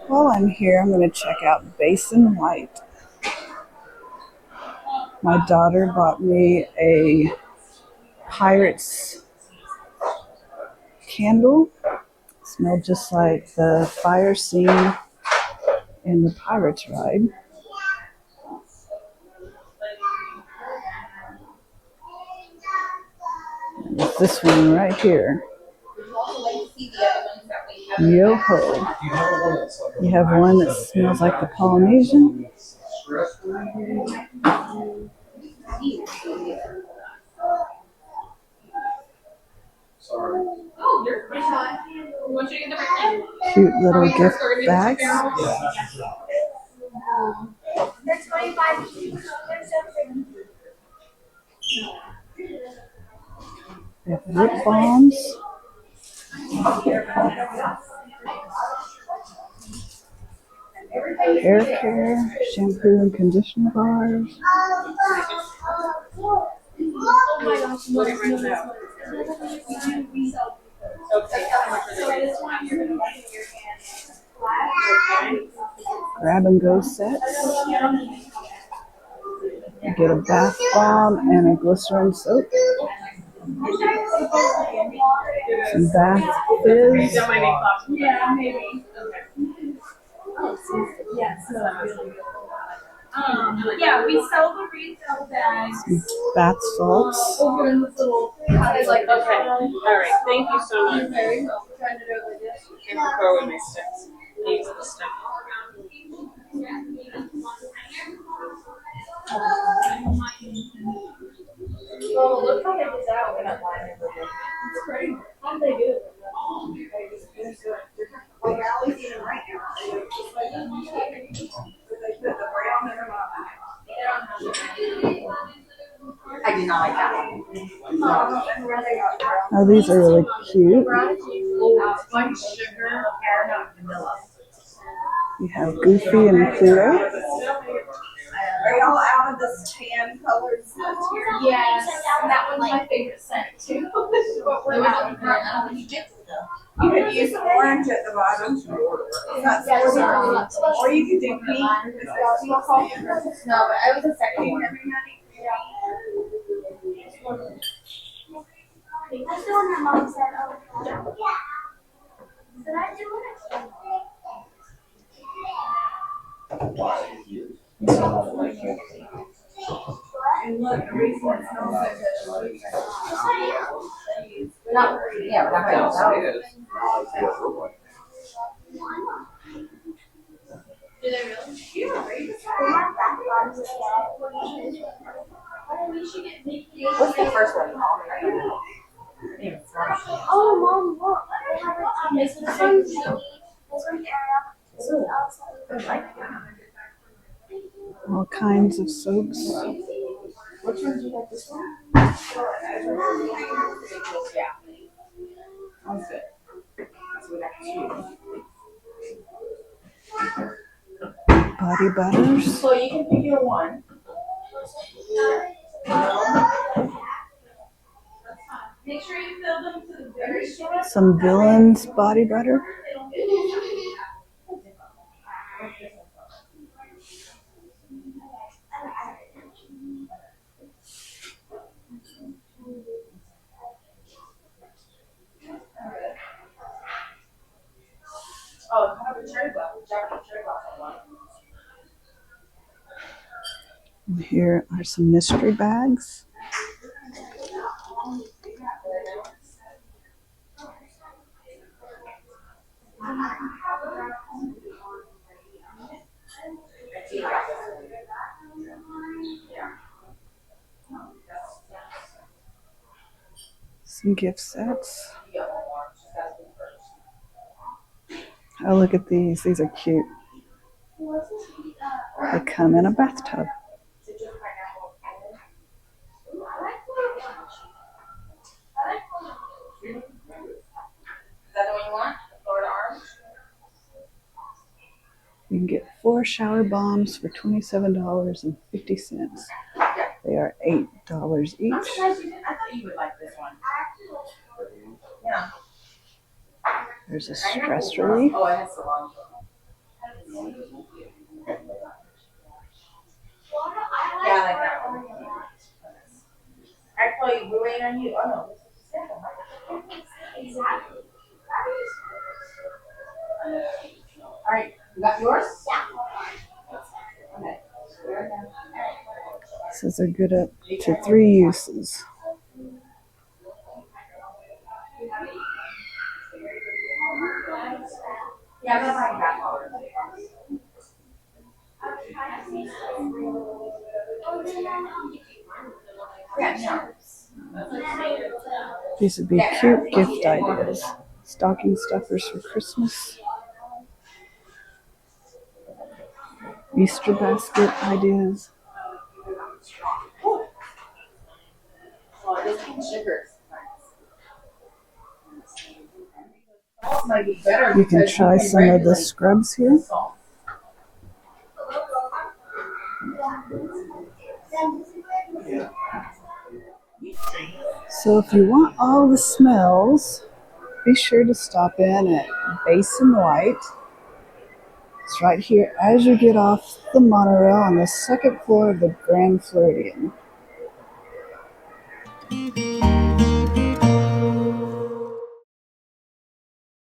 While I'm here, I'm going to check out Basin White. My daughter bought me a Pirates candle. It smelled just like the fire scene in the Pirates ride. And it's this one right here. Yo ho. You have one that smells like the Polynesian. Cute little gift bags. They have lip balms. Hair care, shampoo and conditioner bars. Grab and go sets. You get a bath bomb and a glycerin soap. Some bath fizz. Yeah, we sell the retail bags. Some bath salts. Over in this little cottage. Okay. All right. Thank you so much. Very well. Trying to do it like this. I prefer with my sticks. I use the stick. Well, look how they did that when I'm lying over there. It's great. How do they do it? Well, you're always eating right now. They put the brown in them. I do not like that. Oh, these are really cute. One sugar, not vanilla. You have Goofy and Pluto. Are y'all out of this tan colored scent here? Yes, that was my favorite scent too. You could use orange at the bottom. That's or you could do pink. No, but I was a second one. That's the one my mom said, oh, yeah. Did I do it? And look, the reason it smells like that is We're not, yeah, we're not going to. Do they really? What's the first one? Oh, Mom, look. They have this one's Jimmy, this one's Ariel, this one's Elsa. I like that. All kinds of soaps. Which one do you like this one? Yeah. Sounds good. That's what I Body butters. So you can pick your one. Make sure you fill them to the very short. Some Villains body butter. Oh, have a cherry blossom. Cherry blossom one. And here are some mystery bags. Some gift sets. Oh, look at these. These are cute. They come in a bathtub. Is that the one you want? The Florida orange? You can get 4 shower bombs for $27.50. They are $8 each. I'm surprised you didn't. I thought you would like this one. Yeah. There's a stress relief. Oh, it has cilantro. Yeah, like that one. Actually, we're waiting on you. Oh no, this is just Exactly. all right. You got yours? Okay. Says they're good up to 3 uses. Yeah, I'm gonna find that one. Yeah, no. These would be cute gift ideas. Stocking stuffers for Christmas. Easter basket ideas. Oh, this can sugar. Salt might be better. You can because try can some of the regulate scrubs here. salt. So if you want all the smells, be sure to stop in at Basin. It's right here as you get off the monorail on the second floor of the Grand Floridian.